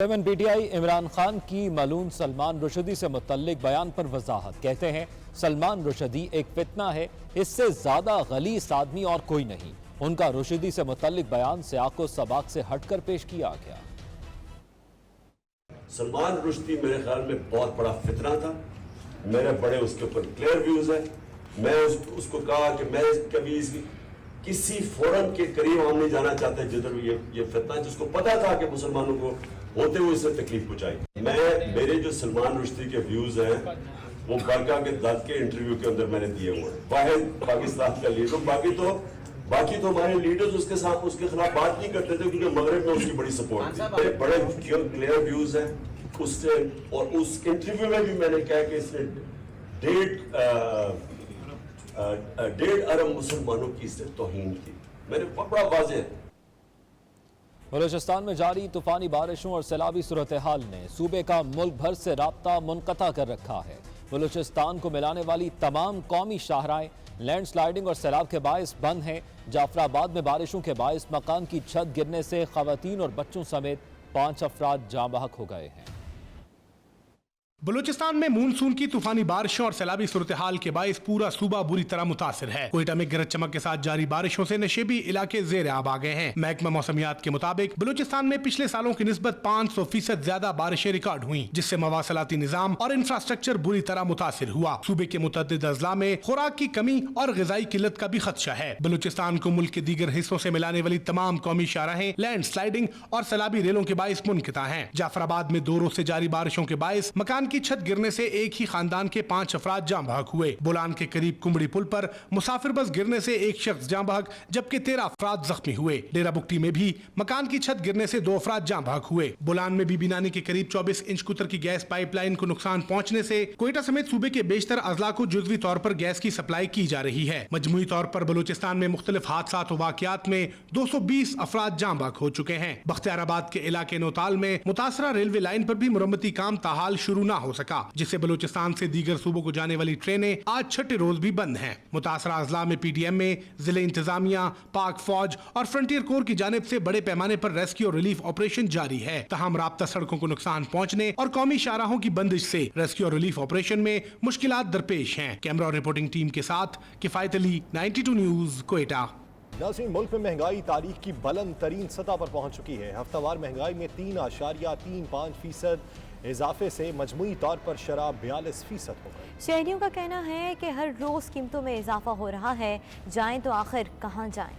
P T I Imran Khan کی ملعون سلمان رشدی سے متعلق بیان پر وضاحت کہتے ہیں سلمان رشدی ایک فتنہ ہے، اس سے زیادہ غلیظ آدمی اور کوئی نہیں۔ ان کا رشدی سے متعلق بیان سیاق و سباق سے ہٹ کر پیش کیا گیا۔ سلمان رشدی میرے خیال میں بہت بڑا فتنہ تھا، میرے بڑے اس کے اوپر کلیئر ویوز ہیں۔ میں اس کو کہا کہ میں کبھی کسی فورم کے قریب ہم نہیں جانا چاہتے جدھر یہ فتنہ جس کو پتا تھا کہ مسلمانوں کو ہوتے ہوئے اس سے تکلیف پہنچائی۔ میرے جو سلمان رشدی کے ویوز ہیں وہ برقع کے دت کے انٹرویو کے اندر میں نے دیے ہوئے ہیں۔ واحد پاکستان کا لیڈر، باقی تو ہمارے لیڈرز اس کے خلاف بات نہیں کرتے تھے کیونکہ مغرب میں اس کی بڑی سپورٹ تھی۔ بڑے کلیئر ویوز ہیں اس سے، اور اس انٹرویو میں بھی میں نے کہا کہ اس نے 1.5 ارب مسلمانوں کی اس سے توہین کی۔ میں نے بڑا واضح ہے۔ بلوچستان میں جاری طوفانی بارشوں اور سیلابی صورتحال نے صوبے کا ملک بھر سے رابطہ منقطع کر رکھا ہے۔ بلوچستان کو ملانے والی تمام قومی شاہراہیں لینڈ سلائیڈنگ اور سیلاب کے باعث بند ہیں۔ جعفر آباد میں بارشوں کے باعث مکان کی چھت گرنے سے خواتین اور بچوں سمیت 5 افراد جاں بحق ہو گئے ہیں۔ بلوچستان میں مونسون کی طوفانی بارشوں اور سیلابی صورتحال کے باعث پورا صوبہ بری طرح متاثر ہے۔ کوئٹہ میں گرج چمک کے ساتھ جاری بارشوں سے نشیبی علاقے زیر آب آ گئے ہیں۔ محکمہ موسمیات کے مطابق بلوچستان میں پچھلے سالوں کی نسبت 500% زیادہ بارشیں ریکارڈ ہوئیں، جس سے مواصلاتی نظام اور انفراسٹرکچر بری طرح متاثر ہوا۔ صوبے کے متعدد اضلاع میں خوراک کی کمی اور غذائی قلت کا بھی خدشہ ہے۔ بلوچستان کو ملک کے دیگر حصوں سے ملانے والی تمام قومی شاہراہیں لینڈ سلائیڈنگ اور سیلابی ریلوں کے باعث منقطع ہیں۔ جعفر آباد میں 2 روز سے جاری بارشوں کے باعث مکان کی چھت گرنے سے ایک ہی خاندان کے 5 افراد جاں بحق ہوئے۔ بولان کے قریب کمبڑی پل پر مسافر بس گرنے سے ایک شخص جاں بحق جبکہ 13 افراد زخمی ہوئے۔ ڈیرہ بگٹی میں بھی مکان کی چھت گرنے سے 2 افراد جاں بحق ہوئے۔ بولان میں بی بی نانی کے قریب 24 انچ قطر کی گیس پائپ لائن کو نقصان پہنچنے سے کوئٹہ سمیت صوبے کے بیشتر اضلاع کو جزوی طور پر گیس کی سپلائی کی جا رہی ہے۔ مجموعی طور پر بلوچستان میں مختلف حادثات و واقعات میں 220 افراد جاں بحق ہو چکے ہیں۔ بختیار آباد کے علاقے نوتال میں متاثرہ ریلوے لائن پر بھی مرمتی کام تاحال شروع نہ ہو سکا، جس سے بلوچستان سے دیگر صوبوں کو جانے والی ٹرینیں آج 6 روز بھی بند ہیں۔ متاثرہ اضلاع میں پی ٹی ایم میں ضلع انتظامیہ، پاک فوج اور فرنٹیئر کور کی جانب سے بڑے پیمانے پر ریسکیو اور ریلیف آپریشن جاری ہے۔ تاہم رابطہ سڑکوں کو نقصان پہنچنے اور قومی شاہراہوں کی بندش سے ریسکیو اور ریلیف آپریشن میں مشکلات درپیش ہیں۔ کیمرہ اور رپورٹنگ ٹیم کے ساتھ کفایت علی، 92 نیوز، کوئٹہ۔ ناظرین، ملک میں مہنگائی تاریخ کی بلند ترین سطح پر پہنچ چکی ہے۔ ہفتہ وار مہنگائی میں 3.35% اضافے سے مجموعی طور پر شرح 42% ہو گئی۔ شہریوں کا کہنا ہے کہ ہر روز قیمتوں میں اضافہ ہو رہا ہے، جائیں تو آخر کہاں جائیں۔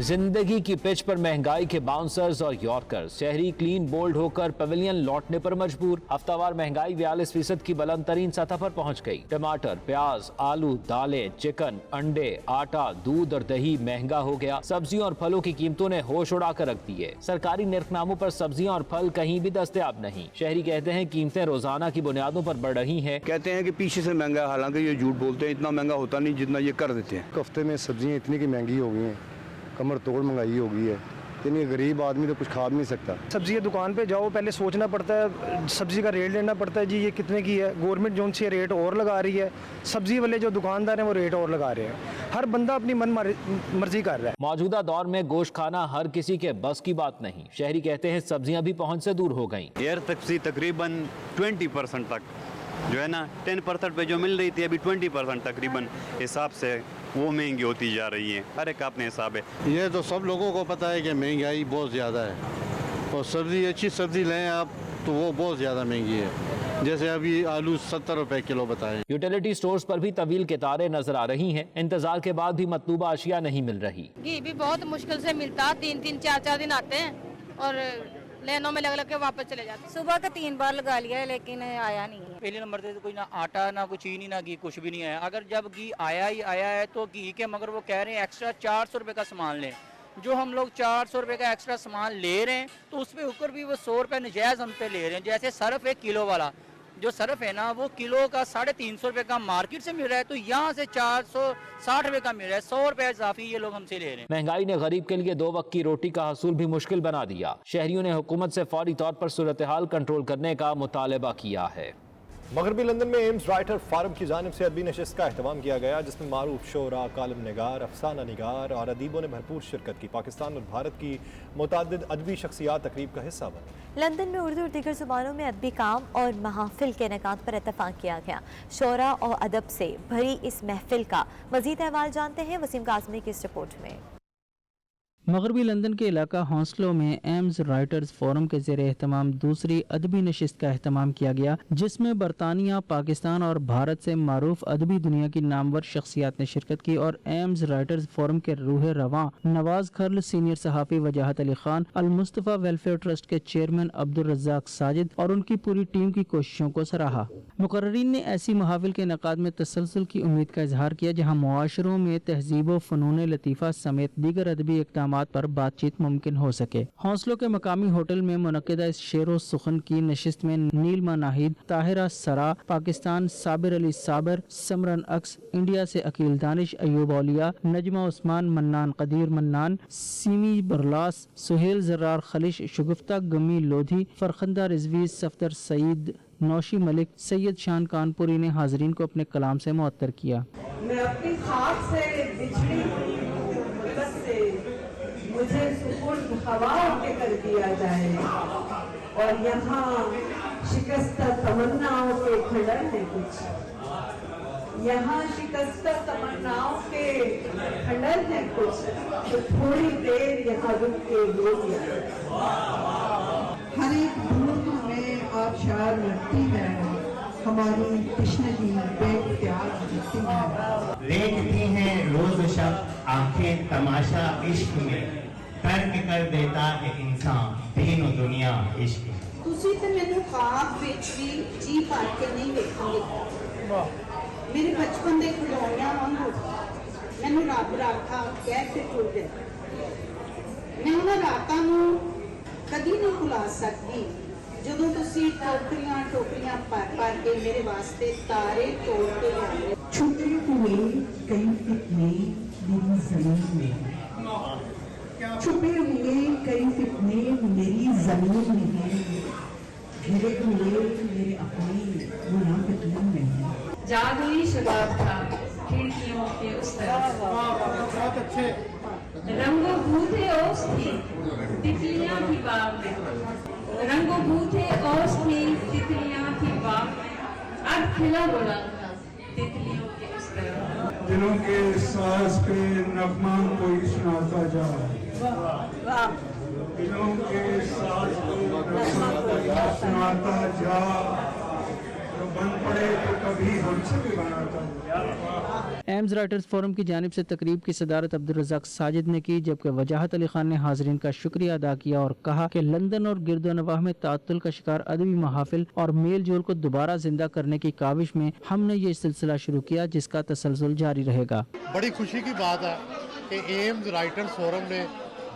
زندگی کی پچ پر مہنگائی کے باؤنسرز اور یارکرز، شہری کلین بولڈ ہو کر پیویلین لوٹنے پر مجبور۔ ہفتہ وار مہنگائی 42% کی بلند ترین سطح پر پہنچ گئی۔ ٹماٹر، پیاز، آلو، دالیں، چکن، انڈے، آٹا، دودھ اور دہی مہنگا ہو گیا۔ سبزیوں اور پھلوں کی قیمتوں نے ہوش اڑا کر رکھ دیے۔ سرکاری نرخناموں پر سبزیاں اور پھل کہیں بھی دستیاب نہیں۔ شہری کہتے ہیں قیمتیں روزانہ کی بنیادوں پر بڑھ رہی ہیں۔ کہتے ہیں کہ پیچھے سے مہنگا، حالانکہ یہ جھوٹ بولتے ہیں، اتنا مہنگا ہوتا نہیں جتنا یہ کر دیتے ہیں۔ ہفتے میں سبزیاں اتنی کی مہنگی ہو گئی ہیں، کمر توڑ مہنگائی ہو گئی ہے، یعنی غریب آدمی تو کچھ کھا بھی نہیں سکتا۔ سبزی کی دکان پہ جاؤ، پہلے سوچنا پڑتا ہے، سبزی کا ریٹ لینا پڑتا ہے، جی یہ کتنے کی ہے۔ گورنمنٹ جو سی ریٹ اور لگا رہی ہے، سبزی والے جو دکاندار ہیں وہ ریٹ اور لگا رہے ہیں۔ ہر بندہ اپنی من مرضی کر رہا ہے۔ موجودہ دور میں گوشت کھانا ہر کسی کے بس کی بات نہیں۔ شہری کہتے ہیں سبزیاں بھی پہنچ سے دور ہو گئیں۔ ایئر تک تقریباً 20% تک جو ہے نا، 10% پہ جو مل رہی تھی ابھی 20% تقریباً حساب سے وہ مہنگی ہوتی جا رہی ہے۔ ہر ایک اپنے حساب ہے۔ یہ تو سب لوگوں کو پتہ ہے کہ مہنگائی بہت زیادہ ہے، اور سبزی اچھی سبزی لیں آپ تو وہ بہت زیادہ مہنگی ہے۔ جیسے ابھی آلو 70 روپے کلو بتائیں۔ یوٹیلیٹی سٹورز پر بھی طویل قطاریں نظر آ رہی ہیں۔ انتظار کے بعد بھی مطلوبہ اشیاء نہیں مل رہی۔ گھی بھی بہت مشکل سے ملتا، 3 4 دن آتے ہیں اور لینوں میں لگ لگ کے واپس چلے جاتے ہیں۔ صبح کا 3 بار لگا لیا ہے لیکن آیا نہیں ہے۔ پہلے نمبر سے کوئی نہ آٹا، نہ کوئی چینی، نہ گھی، کچھ بھی نہیں آیا۔ اگر جب گھی آیا ہی آیا ہے تو گھی کے مگر وہ کہہ رہے ہیں ایکسٹرا 400 روپے کا سامان لیں۔ جو ہم لوگ 400 روپے کا ایکسٹرا سامان لے رہے ہیں تو اس پہ اوپر بھی وہ 100 روپے نجائز ہم پہ لے رہے ہیں۔ جیسے صرف ہے کلو والا، جو صرف ہے نا وہ کلو کا 350 روپے کا مارکیٹ سے مل رہا ہے، تو یہاں سے 460 روپے کا مل رہا ہے، 100 روپے اضافی یہ لوگ ہم سے لے رہے ہیں۔ مہنگائی نے غریب کے لیے 2 وقت کی روٹی کا حصول بھی مشکل بنا دیا۔ شہریوں نے حکومت سے فوری طور پر صورتحال کنٹرول کرنے کا مطالبہ کیا ہے۔ مغربی لندن میں ایمز رائٹر فارم کی جانب سے ادبی نشست کا اہتمام کیا گیا جس میں معروف شعراء، کالم نگار، افسانہ نگار اور ادیبوں نے بھرپور شرکت کی۔ پاکستان اور بھارت کی متعدد ادبی شخصیات تقریب کا حصہ بنے۔ لندن میں اردو اور دیگر زبانوں میں ادبی کام اور محافل کے انعقاد پر اتفاق کیا گیا۔ شعراء اور ادب سے بھری اس محفل کا مزید احوال جانتے ہیں وسیم کاظمی کی اس رپورٹ میں۔ مغربی لندن کے علاقہ ہانسلو میں ایمز رائٹرز فورم کے زیر اہتمام دوسری ادبی نشست کا اہتمام کیا گیا جس میں برطانیہ، پاکستان اور بھارت سے معروف ادبی دنیا کی نامور شخصیات نے شرکت کی اور ایمز رائٹرز فورم کے روح رواں نواز کھرل، سینئر صحافی وجاہت علی خان، المصطفیٰ ویلفیئر ٹرسٹ کے چیئرمین عبدالرزاق ساجد اور ان کی پوری ٹیم کی کوششوں کو سراہا۔ مقررین نے ایسی محافل کے انعقاد میں تسلسل کی امید کا اظہار کیا جہاں معاشروں میں تہذیب و فنون لطیفہ سمیت دیگر ادبی اقدامات پر بات چیت ممکن ہو سکے۔ ہانسلو کے مقامی ہوٹل میں منعقدہ اس شعر و سخن کی نشست میں نیلما ناہید، طاہرہ سرا، پاکستان صابر علی صابر، سمرن اکس، انڈیا سے عقیل دانش، ایوب اولیاء، نجمہ عثمان، منان قدیر منان، سیمی برلاس، سہیل زرار خلش، شگفتہ گمی لودھی، فرخندہ رضوی، صفدر سعید، نوشی ملک، سید شان کانپوری نے حاضرین کو اپنے کلام سے معطر کیا۔ میں اپنی خاک سے بچھڑی غربت سے مجھے سپرد ہوا کے کر دیا جائے اور یہاں شکستہ تمناؤں کے کھنڈر ہے کچھ، یہاں شکستہ تمناؤں کے کھنڈر ہے کچھ، تو تھوڑی دیر یہاں رک کے رو دیا۔ ہر ایک دھوپ میں آبشار لگتی ہے، ہماری تشنگی بے اختیار لگتی ہے۔ دیکھتی ہیں روز و شب آنکھیں تماشا عشق میں، ترک کر دیتا ہے انسان دین و دنیا عشق میں۔ تسی تے مینوں خواب وچ بھی جی پار کے نہیں ویکھیں گے، میرے بچپن دے کھلونیاں وانگو مینوں رب راکھا کہہ کے ٹر گئے۔ میں انہاں راتاں نوں کدی نہیں بھلا سکتی جدوں تسی ٹوکریاں ٹوکریاں پر کے میرے واسطے تارے توڑ کے لائے۔ چھپے ہوئے کئی فتنے میری زمین میں، چھپے ہوئے کئی فتنے میری زمین میں ہیں، گھرے ہوئے میرے اپنے منافقین میں ہیں۔ جاگلی شباب تھا کھڑکیوں کے اس طرف، رنگ و بو تھے اوس تھی تتلیاں تھی باغ میں، رنگ و بو تھے اوس تھی تتلیاں تھی باغ میں، اب کھلا بولا تھا تتلیوں کے اس طرف۔ دلوں کے ساز پہ نغمہ کوئی سناتا جا، دلوں کے ساز پہ نغمہ کوئی سناتا جا، جو بن پڑے تو کبھی ہم سے بھی بناتا جا۔ ایمز رائٹرز فورم کی جانب سے تقریب کی صدارت عبدالرزاق ساجد نے کی جبکہ وجاہت علی خان نے حاضرین کا شکریہ ادا کیا اور کہا کہ لندن اور گرد و نواح میں تعطل کا شکار ادبی محافل اور میل جول کو دوبارہ زندہ کرنے کی کاوش میں ہم نے یہ سلسلہ شروع کیا جس کا تسلسل جاری رہے گا۔ بڑی خوشی کی بات ہے کہ ایمز رائٹرز فورم نے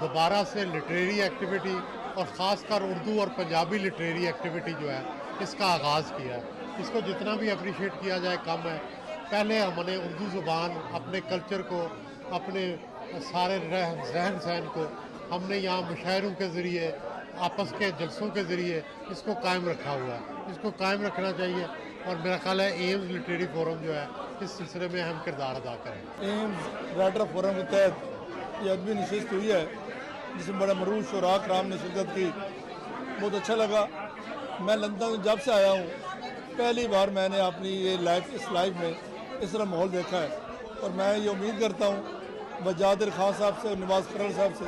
دوبارہ سے لٹریری ایکٹیویٹی اور خاص کر اردو اور پنجابی لٹریری ایکٹیویٹی جو ہے اس کا آغاز کیا ہے۔ اس کو جتنا بھی اپریشیٹ کیا جائے کم ہے۔ پہلے ہم نے اردو زبان، اپنے کلچر کو، اپنے سارے رہن سہن کو ہم نے یہاں مشاعروں کے ذریعے، آپس کے جلسوں کے ذریعے اس کو قائم رکھا ہوا ہے۔ اس کو قائم رکھنا چاہیے اور میرا خیال ہے ایمز لٹریری فورم جو ہے اس سلسلے میں اہم کردار ادا کریں۔ ایمز رائٹر فورم کے تحت یہ ادبی نشست ہوئی ہے جس میں بڑے معروف شعراء کرام نے شرکت کی، بہت اچھا لگا۔ میں لندن جب سے آیا ہوں پہلی بار میں نے اپنی یہ اس لائف میں اس طرح ماحول دیکھا ہے اور میں یہ امید کرتا ہوں وجاہت علی خان صاحب سے اور نواز کھرل صاحب سے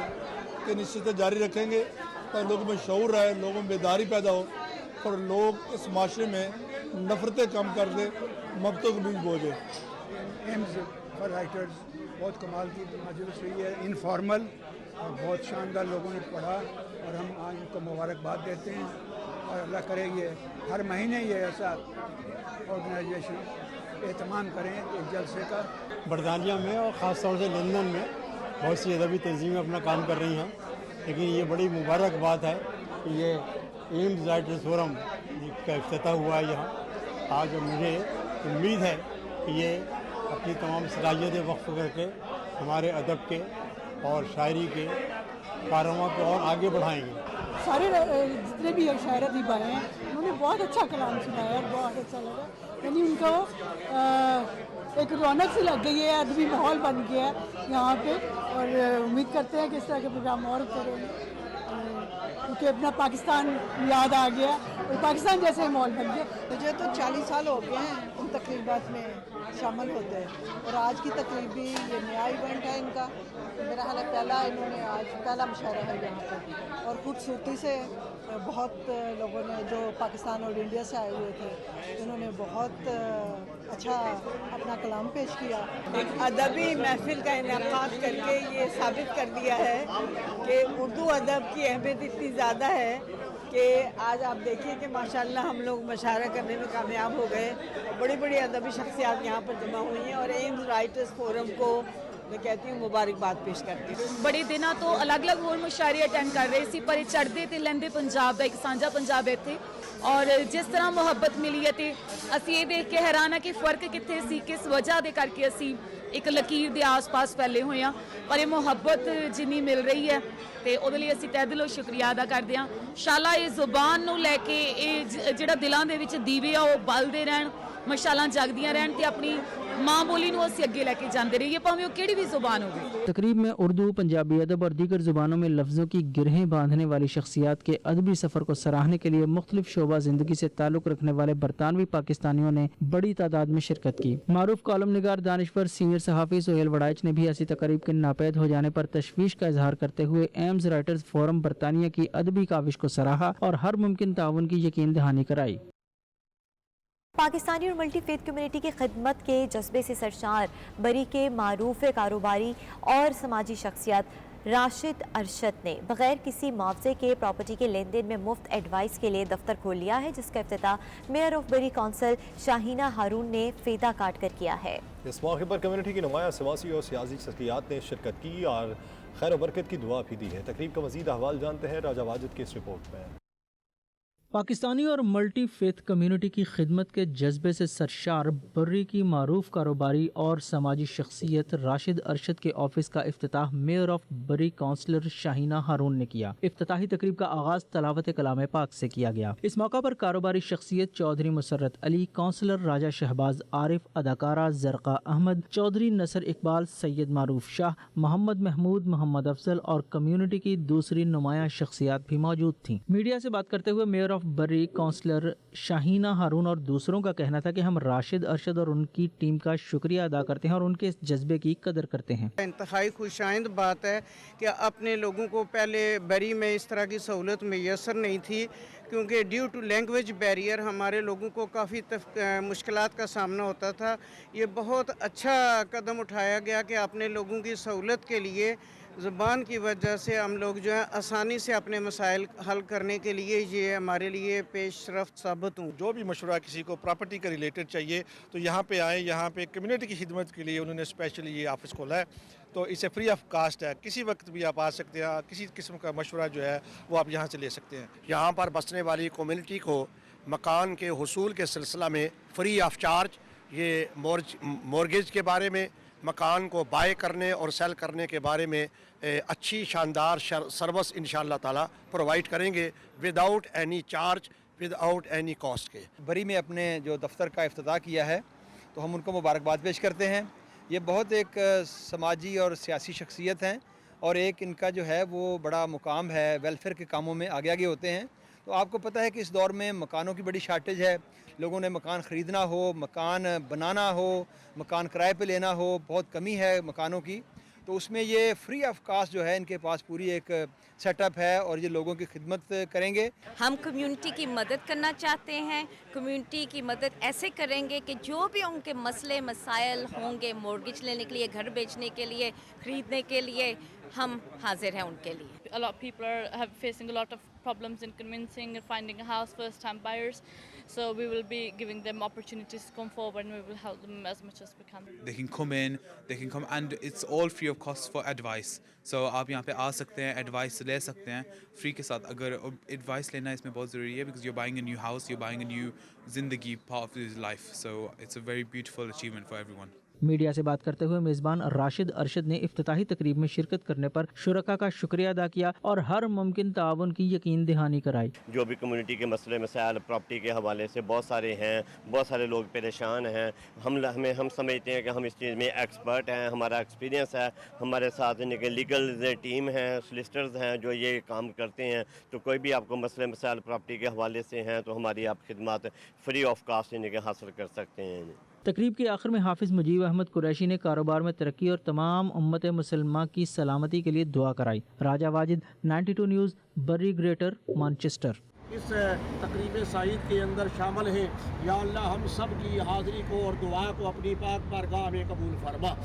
کہ نشستیں جاری رکھیں گے تاکہ لوگوں میں شعور رہے، لوگوں میں بیداری پیدا ہو اور لوگ اس معاشرے میں نفرتیں کم کر دیں، محبتوں کے بیچ بو جائے۔ ایمز فار رائٹرز بہت کمال کی مجلس ہوئی ہے، انفارمل اور بہت شاندار لوگوں نے پڑھا اور ہم آج ان کو مبارکباد دیتے ہیں اور اللہ کرے یہ ہر مہینے یہ ایسا آرگنائزیشن اہتمام کریں ایک جلسے کا۔ برطانیہ میں اور خاص طور سے لندن میں بہت سی ادبی تنظیمیں اپنا کام کر رہی ہیں، لیکن یہ بڑی مبارک بات ہے کہ یہ ایمز رائٹرز فورم کا افتتاح ہوا ہے یہاں آج، اور مجھے امید ہے کہ یہ اپنی تمام صلاحیتیں وقف کر کے ہمارے ادب کے اور شاعری کے کاررواں کو اور آگے بڑھائیں گے۔ سارے جتنے بھی شاعر ادیب آئے ہیں انہوں نے बहुत अच्छा कलाम सुनाया और बहुत अच्छा लगा, यानी उनको एक रौनक सी लग गई है, अदबी माहौल बन गया है यहाँ पे, और उम्मीद करते हैं कि इस तरह के प्रोग्राम और करेंगे, क्योंकि अपना पाकिस्तान याद आ गया और पाकिस्तान जैसे माहौल बन गया। मुझे तो 40 साल हो गए हैं इन तकरीबात में शामिल होते हैं, और आज की तकरीब भी ये नया इवेंट है इनका, मेरा ख्याल है पहला इन्होंने आज पहला मुशायरा है यहाँ पर, और खूबसूरती से बहुत लोगों ने जो पाकिस्तान और इंडिया से आए हुए थे उन्होंने बहुत अच्छा अपना कलाम पेश किया। एक अदबी महफिल का इनेकाद करके ये साबित कर दिया है कि उर्दू अदब की अहमियत इतनी ज़्यादा है कि आज आप देखिए कि माशाल्लाह हम लोग मुशायरा करने में कामयाब हो गए, बड़ी बड़ी अदबी शख्सियात यहाँ पर जमा हुई हैं, और एम्स राइटर्स फोरम को मैं कहती हूँ मुबारकबाद पेश करती हूँ। बड़े दिनों तो अलग अलग होर मुशायरे अटेंड कर रहे सी, पर चढ़ते ते लैंदे पंजाब का एक साझा पंजाब इत्थे, और जिस तरह मुहब्बत मिली है ते असीं ये देख के हैरान है कि फर्क कित्थे सी, किस वजह दे करके असीं एक लकीर दे आस पास फैले हुए हैं, पर ये मुहब्बत जिन्नी मिल रही है ते ਉਹਦੇ ਲਈ ਅਸੀਂ ਤਹਿ ਦਿਲੋਂ ਸ਼ੁਕਰੀਆ ਅਦਾ ਕਰਦੇ ਹਾਂ। ਸ਼ਾਲਾ ਇਹ ਜ਼ੁਬਾਨ ਨੂੰ ਲੈ ਕੇ ਇਹ ਜਿਹੜਾ ਦਿਲਾਂ ਦੇ ਵਿੱਚ ਦੀਵੇ ਆ ਉਹ ਬਲਦੇ ਰਹਿਣ, ਮਸ਼ਾਲਾਂ ਜਗਦੀਆਂ ਰਹਿਣ ਤੇ ਆਪਣੀ माँ बोली ਨੂੰ ਅਸੀਂ ਅੱਗੇ ਲੈ ਕੇ ਜਾਂਦੇ ਰਹੀਏ, ਭਾਵੇਂ ਉਹ ਕਿਹੜੀ ਵੀ ਜ਼ੁਬਾਨ ਹੋਵੇ। तकरीब में उर्दू, पंजाबी अदब और दीगर ज़ुबानों में लफ्ज़ों की गिरहें बांधने वाली शख्सियात के अदबी सफ़र को सराहने के लिए मुख्तलिफ शोबा ज़िंदगी से ताल्लुक़ रखने वाले बरतानवी पाकिस्तानियों ने बड़ी तादाद में शिरकत की। मारूफ कॉलम निगार, दानिश्वर, सीनियर सहाफ़ी सोहेल वड़ाइच ने भी ऐसी तकरीब के नापैद हो जाने पर तशवीश का इजहार करते हुए एम्स राइटर्स फोरम बरतानिया की अदबी काविश को सराहा और हर मुमकिन ताउन की यकीन दहानी कराई। पाकिस्तानी और मल्टी फेथ कम्युनिटी की खिदमत के जज्बे से सरशार बरी के मारूफ कारोबारी और समाजी शख्सियत राशिद अरशद ने बगैर किसी मुआवजे के प्रॉपर्टी के लेन देन में मुफ्त एडवाइस के लिए दफ्तर खोल लिया है, जिसका इफ्तिताह मेयर ऑफ बरी काउंसिल शाहीना हारून ने फेदा काट कर किया है। इस मौके पर कम्युनिटी की नुमाया सियासी और सियासी शख्सियात ने शिरकत की और खैर व बरकत की दुआ भी दी है। तकरीब का मज़ीद अहवाल जानते हैं राजा वाजिद की इस रिपोर्ट में। पाकिस्तानी और मल्टी फेथ कम्युनिटी की खिदमत के जज्बे से सरशार बर्री की मारूफ कारोबारी और समाजी शख्सियत राशिद अरशद के ऑफिस का इफ्तिताह मेयर ऑफ बरी काउंसलर शाहीना हारून ने किया। इफ्तिताही तकरीब का आगाज तलावत कलाम पाक से किया गया। इस मौका पर कारोबारी शख्सियत चौधरी मुसर्रत अली, काउंसलर राजा शहबाज आरिफ, अदाकारा जरका अहमद, चौधरी नसर इकबाल, सैयद मारूफ शाह, मोहम्मद महमूद, मोहम्मद अफजल और कम्युनिटी की दूसरी नुमाया शख्सियात भी मौजूद थीं। मीडिया से बात करते हुए मेयर ऑफ बरी काउंसलर शाहीना हारून और दूसरों का कहना था कि हम राशिद अरशद और उनकी टीम का शुक्रिया अदा करते हैं और उनके इस जज्बे की कदर करते हैं। इंतहाई खुशाइंद बात है कि अपने लोगों को पहले बरी में इस तरह की सहूलत मैसर नहीं थी, क्योंकि ड्यू टू लैंग्वेज बैरियर हमारे लोगों को काफ़ी मुश्किलात का सामना होता था। ये बहुत अच्छा कदम उठाया गया कि अपने लोगों की सहूलत के लिए ज़ुबान की वजह से हम लोग जो है आसानी से अपने मसाइल हल करने के लिए ये हमारे लिए पेशरफ्त साबित हूँ। जो भी मशवरा किसी को प्रॉपर्टी के रिलेटेड चाहिए तो यहाँ पे आए, यहाँ पे कम्युनिटी की खिदमत के लिए उन्होंने स्पेशली ये ऑफिस खोला है, तो इसे फ्री ऑफ कास्ट है, किसी वक्त भी आप आ सकते हैं, किसी किस्म का मशवरा जो है वो आप यहाँ से ले सकते हैं। यहाँ पर बसने वाली कम्युनिटी को मकान के हुसूल के सिलसिला में फ्री ऑफ चार्ज ये मॉर्गेज के बारे में, मकान को बाय करने और सेल करने के बारे में अच्छी शानदार सर्विस इंशाअल्लाह ताला प्रोवाइड करेंगे without any charge, without any cost के। बरी में अपने जो दफ्तर का इफ्तिताह किया है तो हम उनको मुबारकबाद पेश करते हैं। ये बहुत एक समाजी और सियासी शख्सियत हैं और एक इनका जो है वो बड़ा मुकाम है, वेलफेयर के कामों में आगे आगे होते हैं। तो आपको पता है कि इस दौर में मकानों की बड़ी शार्टेज है, लोगों ने मकान ख़रीदना हो, मकान बनाना हो, मकान किराए पे लेना हो, बहुत कमी है मकानों की। तो उसमें ये फ्री ऑफ कास्ट जो है इनके पास पूरी एक सेटअप है और ये लोगों की खिदमत करेंगे। हम कम्युनिटी की मदद करना चाहते हैं, कम्युनिटी की मदद ऐसे करेंगे कि जो भी उनके मसले मसाइल होंगे, मॉर्गेज लेने के लिए, घर बेचने के लिए, ख़रीदने के लिए, हम हाजिर हैं उनके लिए। A lot of people are facing a lot of problems in convincing and finding a house, first-time buyers. So we will be giving them opportunities to come forward and we will help them as much as we can. They can come in, and it's all free of cost for advice. So आप यहाँ पे आ सकते हैं, advice ले सकते हैं free के साथ। अगर advice लेना इसमें बहुत ज़रूरी है because you're buying a new house, you're buying a new ज़िंदगी part of your life. So it's a very beautiful achievement for everyone. Media से बात करते हुए मेज़बान राशिद अरशद ने इफ्तिताही तकरीब में शिरकत करने पर शुरका का शुक्रिया अदा किया और हर मुमकिन ताउन की यकीन दहानी कराई। जो भी कम्युनिटी के मसले मसाइल प्रॉपर्टी के हवाले से बहुत सारे हैं, बहुत सारे लोग परेशान हैं, हम समझते हैं कि हम इस चीज़ में एक्सपर्ट हैं, हमारा एक्सपीरियंस है, हमारे साथ इनके लीगल टीम हैं, सोलिसिटर्स हैं जो ये काम करते हैं। तो कोई भी आपको मसले मसाइल प्रॉपर्टी के हवाले से हैं तो हमारी आप खिदमत फ्री ऑफ कास्ट इनके हासिल कर सकते हैं। तकरीब के आखिर में हाफिज मुजीब अहमद कुरैशी ने कारोबार में तरक्की और तमाम उम्मत मुसलमान की सलामती के लिए दुआ कराई। राजा वाजिद, 92 न्यूज़, बरी ग्रेटर, मैनचेस्टर। इस तकरीब सईद के अंदर शामिल है। या अल्लाह हम सब की हाज़िरी को और दुआ को अपनी पाक बारगाह में कबूल फरमा।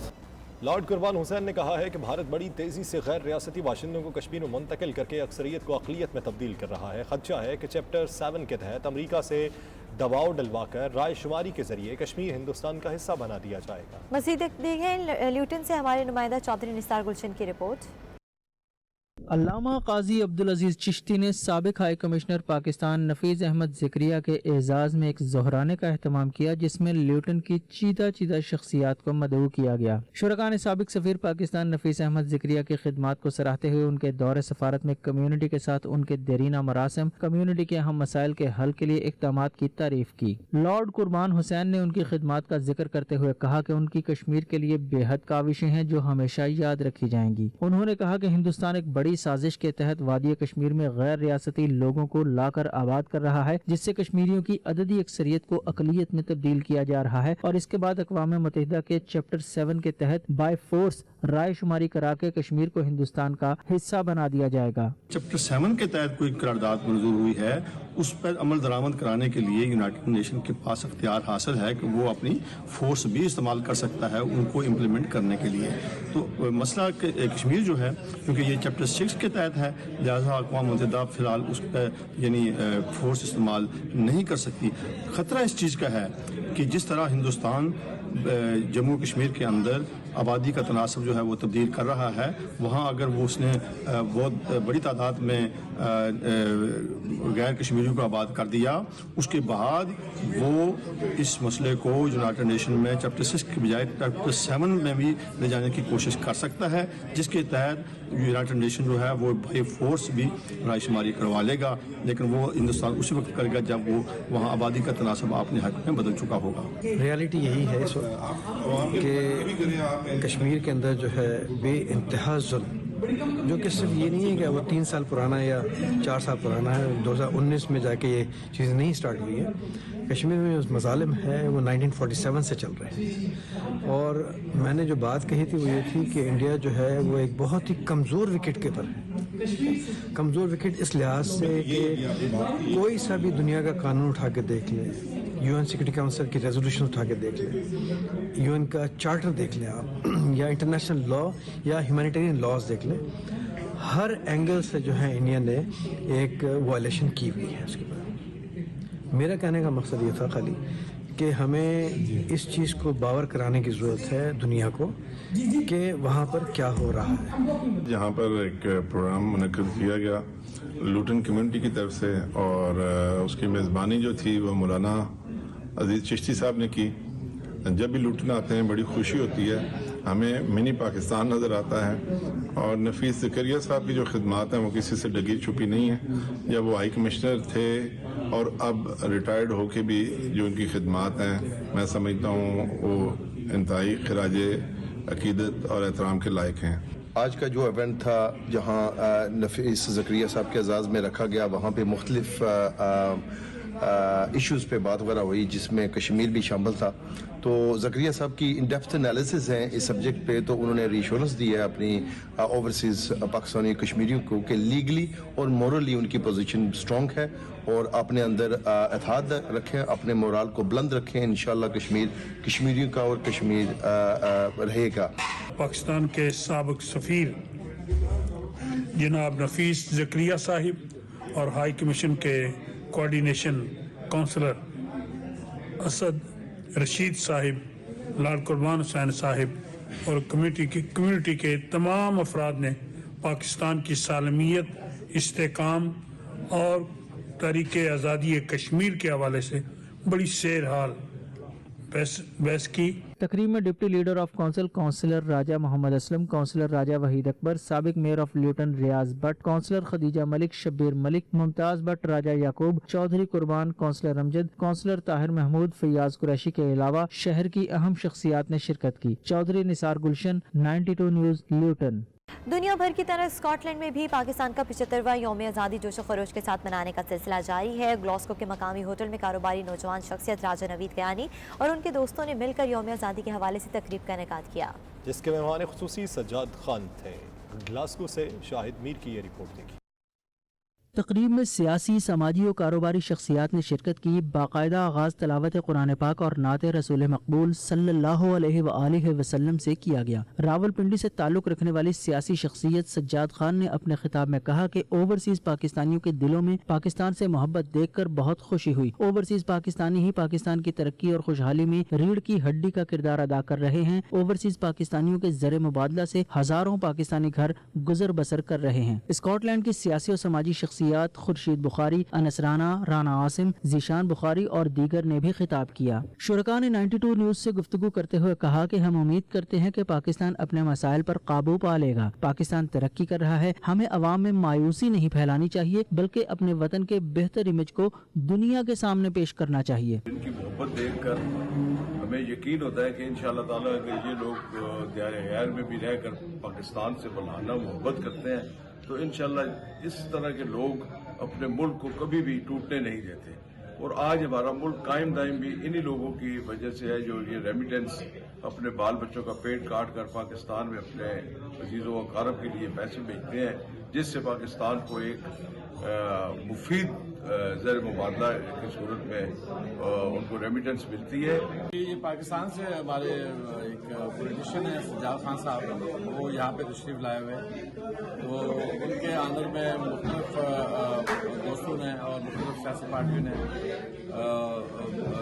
लॉर्ड कुर्बान हुसैन ने कहा है कि भारत बड़ी तेज़ी से गैर रियासती बाशिंदों को कश्मीर में मुंतकिल करके अक्सरियत को अक़लियत में तब्दील कर रहा है। खदशा है कि चैप्टर 7 के तहत अमरीका से दबाव डलवाकर राय शुमारी के जरिए कश्मीर हिंदुस्तान का हिस्सा बना दिया जाएगा। मज़ीद देखें ल्यूटन से हमारे नुमाइंदा चौधरी निसार गुलशन की रिपोर्ट। अल्लामा काजी अब्दुल अजीज़ चिश्ती ने साबिक हाई कमिश्नर पाकिस्तान नफीज़ अहमद ज़िक्रिया के एजाज़ में एक ज़ोहराने का अहतमाम किया जिसमें ल्यूटन की चीदा शख्सियात को मदऊ किया गया। शुरका ने साबिक सफ़ीर पाकिस्तान नफीस अहमद ज़िक्रिया की खिदमात को सराहते हुए उनके दौरे सफारत में कम्यूनिटी के साथ उनके देरीना मरासिम, कम्यूनिटी के अहम मसाइल के हल के लिए इक़दामात की तारीफ की। लॉर्ड कुर्बान हुसैन ने उनकी खिदमात का जिक्र करते हुए कहा कि उनकी कश्मीर के लिए बेहद काविशें हैं जो हमेशा याद रखी जाएंगी। उन्होंने कहा कि हिंदुस्तान एक बड़ी साजिश के तहत वादी कश्मीर में गैर रियासती लोगों को लाकर आबाद कर रहा है जिससे कश्मीरियों की अददी अक्सरियत को अकलियत में तब्दील किया जा रहा है और इसके बाद अक़वाम मुत्तहिदा के चैप्टर 7 के तहत बाय फोर्स राय शुमारी करा के कश्मीर को हिंदुस्तान का हिस्सा बना दिया जाएगा। चैप्टर 7 के तहत कोई करारदाद मंजूर हुई है उस पर अमल दरामद कराने के लिए यूनाइटेड नेशन के पास अख्तियार हासिल है कि वो अपनी फोर्स भी इस्तेमाल कर सकता है उनको इम्प्लीमेंट करने के लिए। तो मसला कश्मीर जो है क्योंकि ये चैप्टर 6 के तहत है लिहाजा अक़वाम मुत्तहिदा फिलहाल उस पर यानी फोर्स इस्तेमाल नहीं कर सकती। ख़तरा इस चीज़ का है कि जिस तरह हिंदुस्तान जम्मू कश्मीर के अंदर आबादी का तनासब जो है वो तब्दील कर रहा है, वहाँ अगर वो उसने बहुत बड़ी तादाद में गैर कश्मीरियों को आबाद कर दिया उसके बाद वो इस मसले को यूनाइटेड नेशन में चैप्टर 6 के बजाय चैप्टर 7 में भी ले जाने की कोशिश कर सकता है जिसके तहत यूनाइटेड नेशन जो है वो बाई फोर्स भी रायशुमारी करवा लेगा, लेकिन वो हिंदुस्तान उसी वक्त करेगा जब वो वहाँ आबादी का तनासब अपने हक में बदल चुका होगा। रियलिटी यही है इस वक्त कि कश्मीर के अंदर जो है बे इंतहा जुल्म जो कि सिर्फ ये नहीं है कि वो 3 साल पुराना है या 4 साल पुराना है, 2019 में जाके ये चीज़ नहीं स्टार्ट हुई है। कश्मीर में जो मज़ालिम है वो 1947 से चल रहे हैं और मैंने जो बात कही थी वो ये थी कि इंडिया जो है वो एक बहुत ही कमज़ोर विकेट कीपर है। कमज़ोर विकेट इस लिहाज से कि कोई सा भी दुनिया का कानून उठा के देख लें, यूएन सिक्योरिटी काउंसिल की रेजोल्यूशन उठा के देख लें, यूएन का चार्टर देख लें आप या इंटरनेशनल लॉ या ह्यूमैनिटेरियन लॉज देख लें, हर एंगल से जो है इंडिया ने एक वायलेशन की हुई है। उसके बाद मेरा कहने का मकसद ये था खाली कि हमें इस चीज़ को बावर कराने की ज़रूरत है दुनिया को कि वहाँ पर क्या हो रहा है। यहाँ पर एक प्रोग्राम मुनक्किद किया गया लूटन कम्युनिटी की तरफ से और उसकी मेज़बानी जो थी वो मौलाना अजीज़ चिश्ती साहब ने की। जब भी लूटन आते हैं बड़ी खुशी होती है, हमें मिनी पाकिस्तान नज़र आता है और नफीस ज़िक्रिया साहब की जो खिदमात हैं वो किसी से डगी छुपी नहीं है। जब वो हाई कमिश्नर थे और अब रिटायर्ड होके भी जो उनकी खिदमात हैं मैं समझता हूँ वो इंतहाई खिराज अकीदत और एहतराम के लायक हैं। आज का जो इवेंट था जहाँ नफीस ज़िक्रिया साहब के एजाज़ में रखा गया, वहाँ पे मुख्तलिफ इश्यूज़ पे बात वगैरह हुई जिसमें कश्मीर भी शामिल था। तो ज़करिया साहब की इन डेप्थ एनालिसिस है इस सब्जेक्ट पे, तो उन्होंने रीश्योरेंस दी है अपनी ओवरसीज़ पाकिस्तानी कश्मीरियों को कि लीगली और मॉरली उनकी पोजीशन स्ट्रॉन्ग है और अपने अंदर एतहाद रखें, अपने मोराल को बुलंद रखें। इंशाल्लाह कश्मीर कश्मीरियों का और कश्मीर रहेगा। पाकिस्तान के साबिक सफ़ीर जनाब नफीस ज़करिया साहिब और हाई कमीशन के कोऑर्डिनेशन काउंसलर असद रशीद साहिब, लॉर्ड कुर्बान हुसैन साहिब और कम्युनिटी के तमाम अफराद ने पाकिस्तान की सालमियत, इस्तेकाम और तहरीक आज़ादी कश्मीर के हवाले से बड़ी सैर हाल बहस की। तकरीब में deputy leader of council councillor Raja Mohammad Aslam, councillor Raja Waheed Akbar, साबिक mayor of Luton Riaz Bhatt, councillor Khadija Malik, Shabbir Malik, Mumtaz Bhatt, Raja Yaqoob, Chaudhry Qurban, councillor Amjad, councillor Tahir Mahmood, Fayyaz Qureshi के अलावा शहर की अहम शख्सियात ने शिरकत की। Chaudhry Nisar Gulshan, 92 news, Luton. दुनिया भर की तरह स्कॉटलैंड में भी पाकिस्तान का 75वां यौम आज़ादी जोश खरोश के साथ मनाने का सिलसिला जारी है। ग्लासगो के मकामी होटल में कारोबारी नौजवान शख्सियत राजा नवीद कयानी और उनके दोस्तों ने मिलकर यौम आज़ादी के हवाले से तकरीब का इनेकाद किया, जिसके मेहमान खुसूसी सज्जाद खान थे। ग्लासगो से शाहिद मीर की ये रिपोर्ट देखी। तकरीब में सियासी, समाजी और कारोबारी शख्सियात ने शिरकत की। बाकायदा आगाज़ तलावत कुरान पाक और नात रसूल मकबूल सल्लल्लाहु अलैहि वसल्लम से किया गया। रावलपिंडी से ताल्लुक़ रखने वाली सियासी शख्सियत सज्जाद खान ने अपने खिताब में कहा कि ओवरसीज़ पाकिस्तानियों के दिलों में पाकिस्तान से मोहब्बत देखकर बहुत खुशी हुई। ओवरसीज़ पाकिस्तानी ही पाकिस्तान की तरक्की और खुशहाली में रीढ़ की हड्डी का किरदार अदा कर रहे हैं। ओवरसीज़ पाकिस्तानियों के ज़र मुबादला से हज़ारों पाकिस्तानी घर गुजर बसर कर रहे हैं। स्कॉटलैंड की सियासी और समाजी शख्सियत खुर्शीद बुखारी, अनस राना, राना आसिम, जीशान बुखारी और दीगर ने भी खिताब किया। शुरका ने 92 न्यूज़ से गुफ्तगू करते हुए कहा कि हम उम्मीद करते हैं कि पाकिस्तान अपने मसाइल पर काबू पा लेगा। पाकिस्तान तरक्की कर रहा है, हमें अवाम में मायूसी नहीं फैलानी चाहिए बल्कि अपने वतन के बेहतर इमेज को दुनिया के सामने पेश करना चाहिए। इनकी मोहब्बत देखकर हमें यकीन होता है कि इंशाअल्लाह ताला अगर ये लोग दायरे गैर में भी रहकर पाकिस्तान से बुलाना मोहब्बत करते हैं तो इंशाअल्लाह इस तरह के लोग अपने मुल्क को कभी भी टूटने नहीं देते। और आज हमारा मुल्क कायम दायम भी इन्हीं लोगों की वजह से है जो ये रेमिटेंस अपने बाल बच्चों का पेट काट कर पाकिस्तान में अपने अजीज़ों व अकारब के लिए पैसे भेजते हैं, जिससे पाकिस्तान को एक मुफीद ज़र मुबादला की सूरत में उनको रेमिटेंस मिलती है। ये पाकिस्तान से हमारे एक पॉलिटिशियन है सज्जाद खान साहब, वो यहाँ पे तशरीफ लाए हुए हैं। तो उनके आंदर में मुख्तलिफ दोस्तों ने और मुख्तलिफ सियासी पार्टियों ने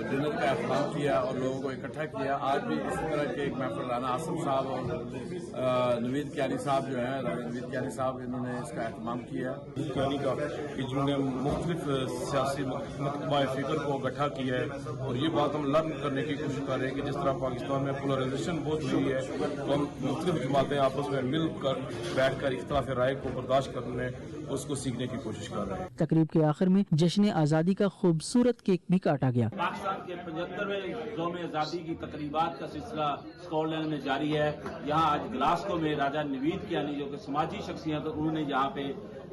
डिनर का एहतमाम किया और लोगों को इकट्ठा किया। आज भी इसी तरह के एक महफिल राना आसिम साहब और नवीद क्यानी साहब जो हैं, नवीद क्यानी साहब, इन्होंने इसका एहतमाम किया। क्यानी का कि जिन्होंने मुख्तलिफ सियासी मकतबा फ़िक्र को इकट्ठा किया है और ये बात हम लर्न करने की कोशिश कर रहे हैं कि जिस तरह पाकिस्तान में पोलराइजेशन बहुत हुई है तो हम मुख्तलिफ जमातें आपस में मिलकर बैठ कर इख्तिलाफ राय को बर्दाश्त करने उसको सीखने की कोशिश कर रहे हैं। तकरीब के आखिर में जश्न आज़ादी का खूबसूरत केक भी काटा गया। पाकिस्तान के 75वें यौम आज़ादी की तकरीबात का सिलसिला स्कॉटलैंड में जारी है। यहाँ आज ग्लासगो में राजा नवीद कयानी जो कि समाजी शख्सियत, उन्होंने यहाँ पे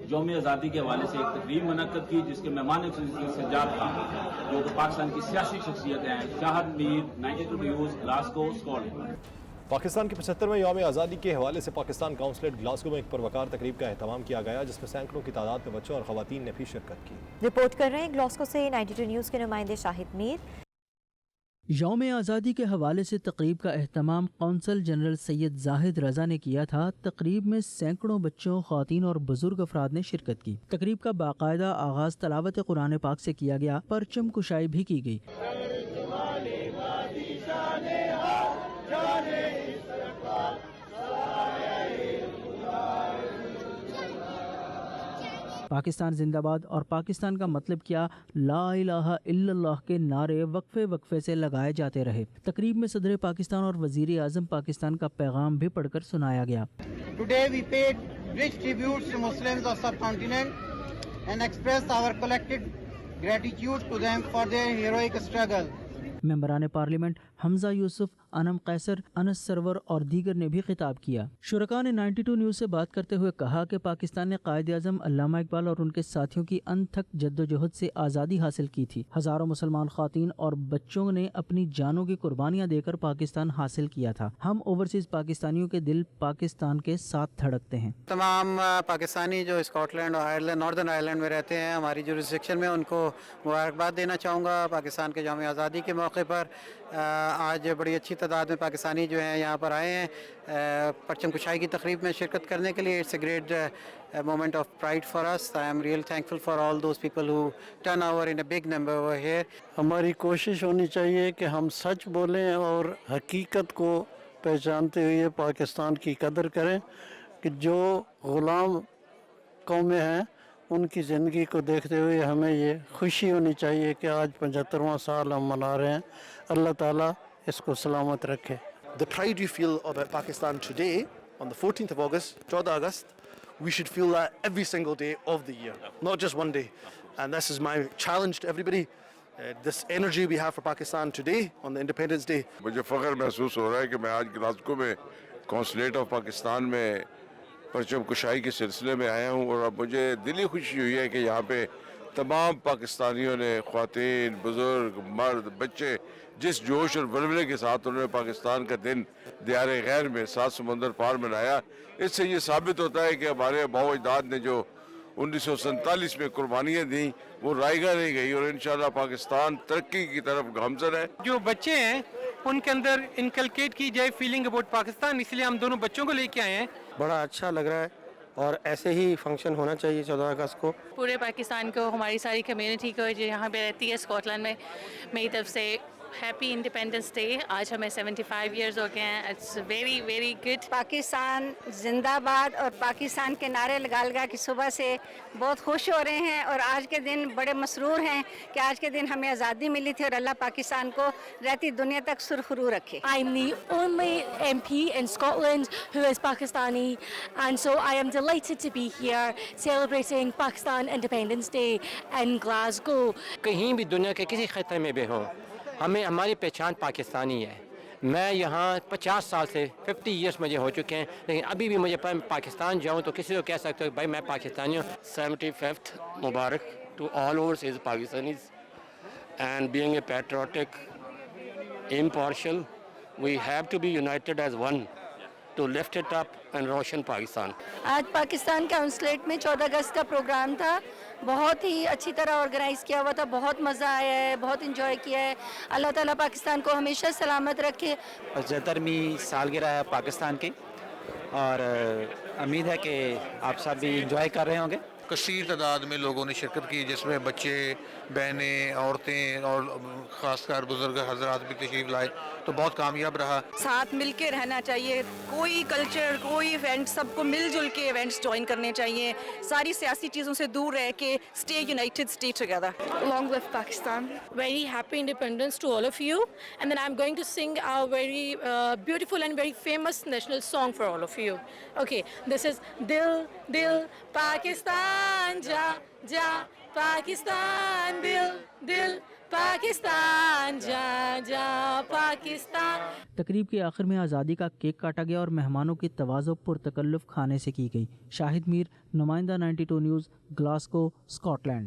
यौम आज़ादी के हवाले से एक तकरीब मुनक्कद की, जिसके मेहमान सज्जाद खान जो कि पाकिस्तान की सियासी शख्सियत हैं। Shahid Mir, 92 news, Glasgow, Scotland. Pakistan के 75वें यौम आज़ादी के हवाले से पाकिस्तान काउंसलेट ग्लासगो में एक परवकार तकरीब का एहतमाम किया गया, जिसमें सैकड़ों की तादाद में बच्चों और ख़वातीन ने भी शिरकत की। रिपोर्ट कर रहे हैं ग्लासगो से 92 न्यूज़ के नुमाइंदे शाहिद मीर। यौम आज़ादी के हवाले से तकरीब का एहतमाम कौंसल जनरल सैयद जाहिद रज़ा ने किया था। तकरीब में सैकड़ों बच्चों, ख़वातीन और बुजुर्ग अफराद ने शिरकत की। तकरीब का बाकायदा आगाज़ तलावत कुरान पाक से किया गया, परचम कुशाई भी की गई। पाकिस्तान जिंदाबाद और पाकिस्तान का मतलब क्या, ला इलाहा इल्लल्लाह के नारे वक्फे वक्फे से लगाए जाते रहे। तकरीब में सदर पाकिस्तान और वजीर आज़म पाकिस्तान का पैगाम भी पढ़कर सुनाया गया। Today we paid rich tributes to Muslims of subcontinent and expressed our collective gratitude to them for their heroic struggle. मेंबरान पार्लियामेंट हमजा यूसुफ, अनम कैसर, अनस सरवर और दीगर ने भी खिताब किया। शुरका ने 92 न्यूज़ से बात करते हुए कहा कि पाकिस्तान ने कायद आज़म अल्लामा इकबाल और उनके साथियों की अनथक जद्दोजहद से आज़ादी हासिल की थी। हज़ारों मुसलमान ख़वातीन और बच्चों ने अपनी जानों की कुर्बानियाँ देकर पाकिस्तान हासिल किया था। हम ओवरसीज़ पाकिस्तानियों के दिल पाकिस्तान के साथ धड़कते हैं। तमाम पाकिस्तानी जो स्कॉटलैंड और आयरलैंड, नॉर्दर्न आयरलैंड में रहते हैं, हमारी जुरिस्डिक्शन में, उनको मुबारकबाद देना चाहूँगा। पाकिस्तान के यौम आज़ादी के मौके पर आज बड़ी अच्छी तादाद में पाकिस्तानी जो हैं यहाँ पर आए हैं परचम कुशाई की तकरीब में शिरकत करने के लिए। It's a great moment of pride for us. I am real thankful for all those people who turn over in a big number over here. हमारी कोशिश होनी चाहिए कि हम सच बोलें और हकीकत को पहचानते हुए पाकिस्तान की कदर करें कि जो ग़ुलाम कौमें हैं उनकी ज़िंदगी को देखते हुए हमें ये खुशी होनी चाहिए कि आज 75वां साल हम मना रहे हैं। अल्लाह ताला اس کو سلامت رکھے. The pride you feel about Pakistan today, on the 14th of August, 14 August, we should feel that every single day of the year, not just one day. And this is my challenge to everybody. This energy we have for Pakistan today on the Independence Day. مجھے فخر محسوس ہو رہا ہے کہ میں آج Glasgow میں consulate of Pakistan میں پرچم کشائی کے سلسلے میں آیا ہوں، اور اب مجھے دلی خوشی ہوئی ہے کہ یہاں پہ تمام پاکستانیوں نے، خواتین، بزرگ، مرد، بچے، جس جوش اور ولولے کے ساتھ انہوں نے پاکستان کا دن دیار غیر میں 7 سمندر پار منایا. اس سے یہ ثابت ہوتا ہے کہ ہمارے آباء و اجداد نے جو 1947 میں قربانیاں دیں وہ رائے گاہ نہیں گئی، اور انشاءاللہ پاکستان ترقی کی طرف گامزن ہے. جو بچے ہیں ان کے اندر انکلکیٹ کی جائے فیلنگ اباؤٹ پاکستان، اس لیے ہم دونوں بچوں کو لے کے آئے ہیں. بڑا اچھا لگ رہا ہے اور ایسے ہی فنکشن ہونا چاہیے 14 اگست کو. پورے پاکستان کو، ہماری ساری کمیونٹی کو جو یہاں پہ رہتی ہے اسکاٹ لینڈ میں، میری طرف سے ہیپی انڈیپینڈنس ڈے. آج ہمیں 75 ایئرز ہو گئے ہیں. It's very very good. Pakistan زندہ باد اور پاکستان کے نعرے لگا لگا کہ صبح سے بہت خوش ہو رہے ہیں، اور آج کے دن بڑے مسرور ہیں کہ آج کے دن ہمیں آزادی ملی تھی، اور اللہ پاکستان کو رہتی دنیا تک سرخرو رکھے. I'm the only MP in Scotland who is Pakistani, and so I am delighted to be here celebrating Pakistan Independence Day in Glasgow. کہیں بھی دنیا کے کسی خطے میں بھی ہوں، ہمیں ہماری پہچان پاکستانی ہے. میں یہاں 50 سال سے 50 ایئرس مجھے ہو چکے ہیں، لیکن ابھی بھی مجھے پاکستان جاؤں تو کسی کو کہہ سکتے ہو بھائی میں پاکستانی ہوں. 75th Mubarak to all overseas Pakistanis, and being a patriotic, impartial, we have to be united as one to lift it up and roshan Pakistan. آج پاکستان کونسلیٹ میں 14 اگست کا پروگرام تھا، بہت ہی اچھی طرح آرگنائز کیا ہوا تھا، بہت مزہ آیا ہے، بہت انجوائے کیا ہے. اللہ تعالیٰ پاکستان کو ہمیشہ سلامت رکھے. 75ویں سالگرہ ہے پاکستان کی، اور امید ہے کہ آپ سب بھی انجوائے کر رہے ہوں گے. کثیر تعداد میں لوگوں نے شرکت کی، جس میں بچے، بہنیں، عورتیں اور خاص کر بزرگ حضرات بھی تشریف لائے، تو بہت کامیاب رہا. ساتھ مل کے رہنا چاہیے، کوئی کلچر، کوئی ایونٹ، سب کو مل جل کے ایونٹس جوائن کرنے چاہیے، ساری سیاسی چیزوں سے دور رہ کے stay united, stay together. Long live Pakistan. Very happy independence to all of you. And then I'm going to sing our very beautiful and very famous national song for all of you. Okay, this is Dil Dil Pakistan Ja Ja Pakistan Dil Dil Pakistan جا جا پاکستان. تقریب کے آخر میں آزادی کا cake کاٹا گیا اور مہمانوں کی تواضع پر تکلف کھانے سے کی گئی. شاہد میر، نمائندہ 92 نیوز، گلاسگو، اسکاٹ لینڈ.